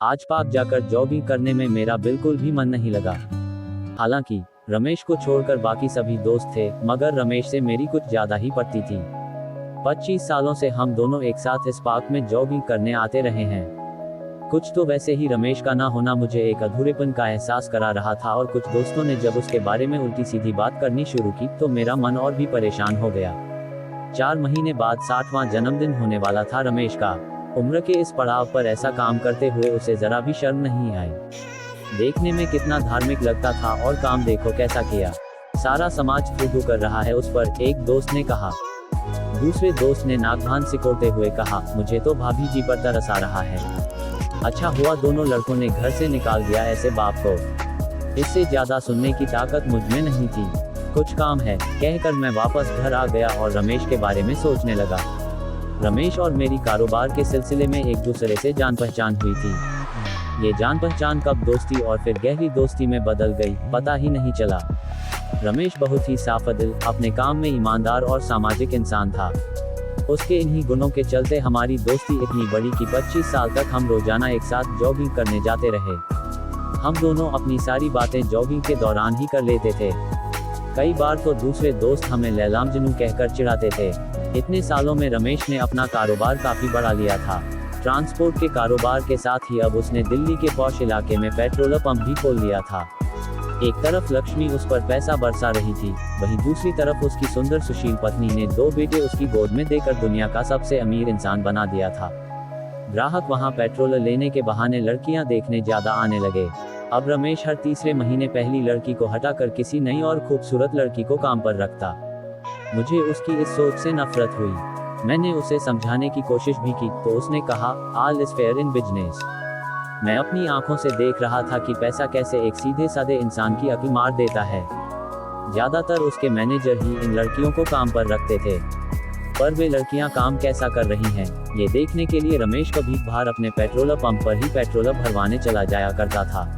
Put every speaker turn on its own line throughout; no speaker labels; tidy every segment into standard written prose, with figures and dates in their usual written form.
आज पार्क जाकर जॉगिंग करने में मेरा बिल्कुल भी मन नहीं लगा। हालांकि रमेश को छोड़कर बाकी सभी दोस्त थे, मगर रमेश से मेरी कुछ ज्यादा ही पड़ती थी। 25 सालों से हम दोनों एक साथ इस पार्क में जॉगिंग करने आते रहे हैं। कुछ तो वैसे ही रमेश का ना होना मुझे एक अधूरेपन का एहसास करा रहा था, और कुछ दोस्तों ने जब उसके बारे में उल्टी सीधी बात करनी शुरू की तो मेरा मन और भी परेशान हो गया। 4 महीने बाद 60वां जन्मदिन होने वाला था रमेश का। उम्र के इस पड़ाव पर ऐसा काम करते हुए उसे जरा भी शर्म नहीं आई। देखने में कितना धार्मिक लगता था, और काम देखो कैसा किया। सारा समाज फूदू कर रहा है उस पर, एक दोस्त ने कहा। दूसरे दोस्त ने नाक सिकोड़ते हुए कहा, मुझे तो भाभी जी पर तरस आ रहा है। अच्छा हुआ दोनों लड़कों ने घर से निकाल दिया ऐसे बाप को। इससे ज्यादा सुनने की ताकत मुझ में नहीं थी। कुछ काम है, कहकर मैं वापस घर आ गया और रमेश के बारे में सोचने लगा। रमेश और मेरी कारोबार के सिलसिले में एक दूसरे से जान पहचान हुई थी। ये जान पहचान कब दोस्ती और फिर गहरी दोस्ती में बदल गई, पता ही नहीं चला। रमेश बहुत ही साफदिल, अपने काम में ईमानदार और सामाजिक इंसान था। उसके इन्हीं गुणों के चलते हमारी दोस्ती इतनी बड़ी कि 25 साल तक हम रोजाना एक साथ जॉगिंग करने जाते रहे। हम दोनों अपनी सारी बातें जॉगिंग के दौरान ही कर लेते थे। कई बार तो दूसरे दोस्त हमें लैला मजनू कहकर चिढ़ाते थे। इतने सालों में रमेश ने अपना कारोबार काफी बढ़ा लिया था। ट्रांसपोर्ट के कारोबार के साथ ही अब उसने दिल्ली के पॉश इलाके में पेट्रोल पंप भी खोल लिया था। एक तरफ लक्ष्मी उस पर पैसा बरसा रही थी, वहीं दूसरी तरफ उसकी सुंदर सुशील पत्नी ने 2 बेटे उसकी गोद में देकर दुनिया का सबसे अमीर इंसान बना दिया था। ग्राहक वहां पेट्रोल लेने के बहाने लड़कियां देखने ज्यादा आने लगे। अब रमेश हर तीसरे महीने पहली लड़की को हटाकर किसी नई और खूबसूरत लड़की को काम पर रखता। मुझे उसकी इस सोच से नफरत हुई। मैंने उसे समझाने की कोशिश भी की तो उसने कहा, all is fair in business. मैं अपनी आंखों से देख रहा था कि पैसा कैसे एक सीधे साधे इंसान की अक्ल मार देता है। ज्यादातर उसके मैनेजर ही इन लड़कियों को काम पर रखते थे, पर वे लड़कियां काम कैसा कर रही हैं, ये देखने के लिए रमेश कभी बाहर अपने पेट्रोल पंप पर ही पेट्रोल भरवाने चला जाया करता था।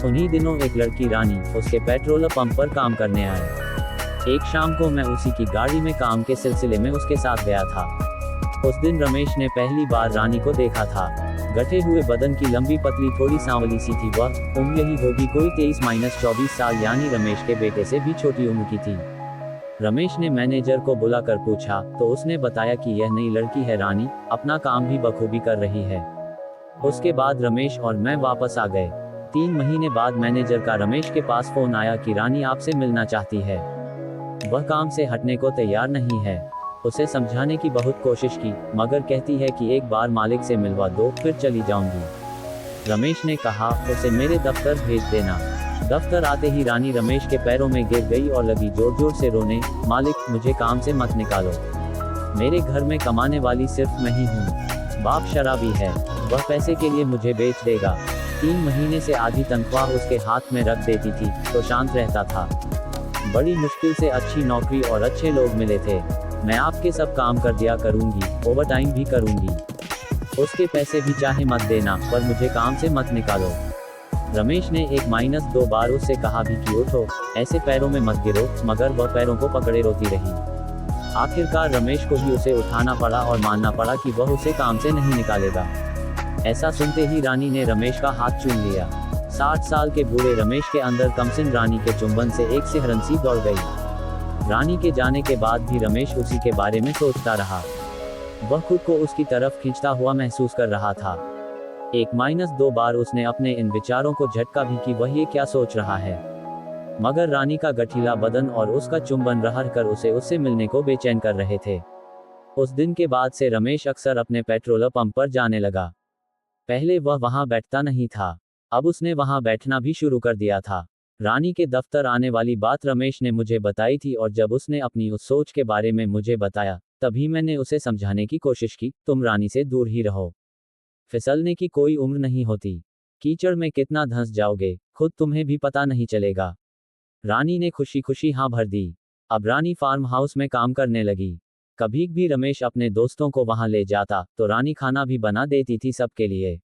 उन्हीं दिनों एक लड़की रानी उसके पेट्रोल पंप पर काम करने आई। एक शाम को मैं उसी की गाड़ी में काम के सिलसिले में उसके साथ गया था। उस दिन रमेश ने पहली बार रानी को देखा था। गठे हुए बदन की लंबी पतली थोड़ी सांवली सी थी वह। उम्र यही होगी कोई 23-24 साल, यानी रमेश के बेटे से भी छोटी उम्र की थी। रमेश ने मैनेजर को बुलाकर पूछा तो उसने बताया कि यह नई लड़की है रानी, अपना काम भी बखूबी कर रही है। उसके बाद रमेश और मैं वापस आ गए। 3 महीने बाद मैनेजर का रमेश के पास फोन आया कि रानी आपसे मिलना चाहती है। वह काम से हटने को तैयार नहीं है। उसे समझाने की बहुत कोशिश की, मगर कहती है कि एक बार मालिक से मिलवा दो फिर चली जाऊंगी। रमेश ने कहा, उसे मेरे दफ्तर भेज देना। दफ्तर आते ही रानी रमेश के पैरों में गिर गई और लगी जोर जोर से रोने, मालिक मुझे काम से मत निकालो। मेरे घर में कमाने वाली सिर्फ मैं ही हूँ। बाप शराबी है, वह पैसे के लिए मुझे बेच देगा। 3 महीने से आधी तनख्वाह उसके हाथ में रख देती थी तो शांत रहता था। बड़ी मुश्किल से अच्छी नौकरी और अच्छे लोग मिले थे। मैं आपके सब काम कर दिया करूंगी, ओवरटाइम भी करूंगी। उसके पैसे भी चाहे मत देना, पर मुझे काम से मत निकालो। रमेश ने 1-2 बार उससे कहा भी कि उठो, ऐसे पैरों में मत गिरो, मगर वह पैरों को पकड़े रोती रही। आखिरकार रमेश को ही उसे उठाना पड़ा और मानना पड़ा कि वह उसे काम से नहीं निकालेगा। ऐसा सुनते ही रानी ने रमेश का हाथ चूम लिया। 60 साल के बूढ़े रमेश के अंदर कमसिन रानी के चुंबन से एक सिहरन सी दौड़ गई। रानी के जाने के बाद भी रमेश उसी के बारे में सोचता रहा। वह खुद को उसकी तरफ खींचता हुआ महसूस कर रहा था। 1-2 बार उसने अपने इन विचारों को झटका भी कि वह ये क्या सोच रहा है, मगर रानी का गठीला बदन और उसका चुंबन रह कर उसे उससे मिलने को बेचैन कर रहे थे। उस दिन के बाद से रमेश अक्सर अपने पेट्रोल पंप पर जाने लगा। पहले वह वहां बैठता नहीं था, अब उसने वहां बैठना भी शुरू कर दिया था। रानी के दफ्तर आने वाली बात रमेश ने मुझे बताई थी, और जब उसने अपनी उस सोच के बारे में मुझे बताया तभी मैंने उसे समझाने की कोशिश की, तुम रानी से दूर ही रहो। फिसलने की कोई उम्र नहीं होती। कीचड़ में कितना धंस जाओगे, खुद तुम्हें भी पता नहीं चलेगा। रानी ने खुशी खुशी हाँ भर दी। अब रानी फार्म हाउस में काम करने लगी। कभी भी रमेश अपने दोस्तों को वहां ले जाता तो रानी खाना भी बना देती थी सबके लिए।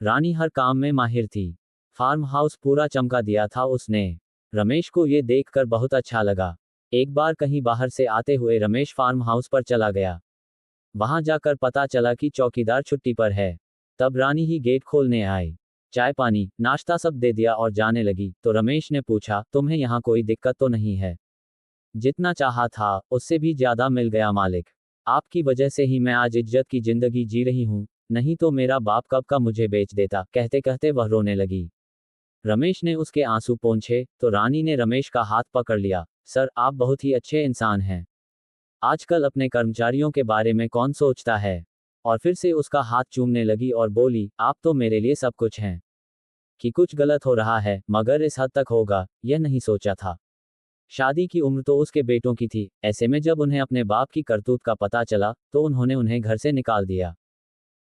रानी हर काम में माहिर थी। फार्म हाउस पूरा चमका दिया था उसने। रमेश को ये देखकर बहुत अच्छा लगा। एक बार कहीं बाहर से आते हुए रमेश फार्म हाउस पर चला गया। वहां जाकर पता चला कि चौकीदार छुट्टी पर है। तब रानी ही गेट खोलने आई। चाय पानी नाश्ता सब दे दिया और जाने लगी तो रमेश ने पूछा, तुम्हें यहाँ कोई दिक्कत तो नहीं है? जितना चाहा था उससे भी ज्यादा मिल गया मालिक। आपकी वजह से ही मैं आज इज्जत की जिंदगी जी रही हूँ, नहीं तो मेरा बाप कब का मुझे बेच देता। कहते कहते वह रोने लगी। रमेश ने उसके आंसू पोंछे तो रानी ने रमेश का हाथ पकड़ लिया। सर, आप बहुत ही अच्छे इंसान हैं। आजकल अपने कर्मचारियों के बारे में कौन सोचता है? और फिर से उसका हाथ चूमने लगी और बोली, आप तो मेरे लिए सब कुछ हैं। कि कुछ गलत हो रहा है मगर इस हद तक होगा यह नहीं सोचा था। शादी की उम्र तो उसके बेटों की थी, ऐसे में जब उन्हें अपने बाप की करतूत का पता चला तो उन्होंने उन्हें घर से निकाल दिया।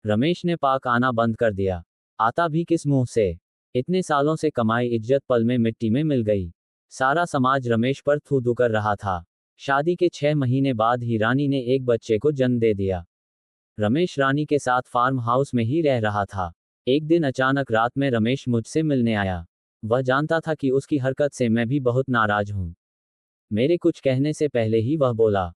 रमेश ने पाक आना बंद कर दिया। आता भी किस मुंह से? इतने सालों से कमाई इज्जत पल में मिट्टी में मिल गई। सारा समाज रमेश पर थू थू कर रहा था। शादी के 6 महीने बाद ही रानी ने एक बच्चे को जन्म दे दिया। रमेश रानी के साथ फार्म हाउस में ही रह रहा था। एक दिन अचानक रात में रमेश मुझसे मिलने आया। वह जानता था कि उसकी हरकत से मैं भी बहुत नाराज हूं। मेरे कुछ कहने से पहले ही वह बोला,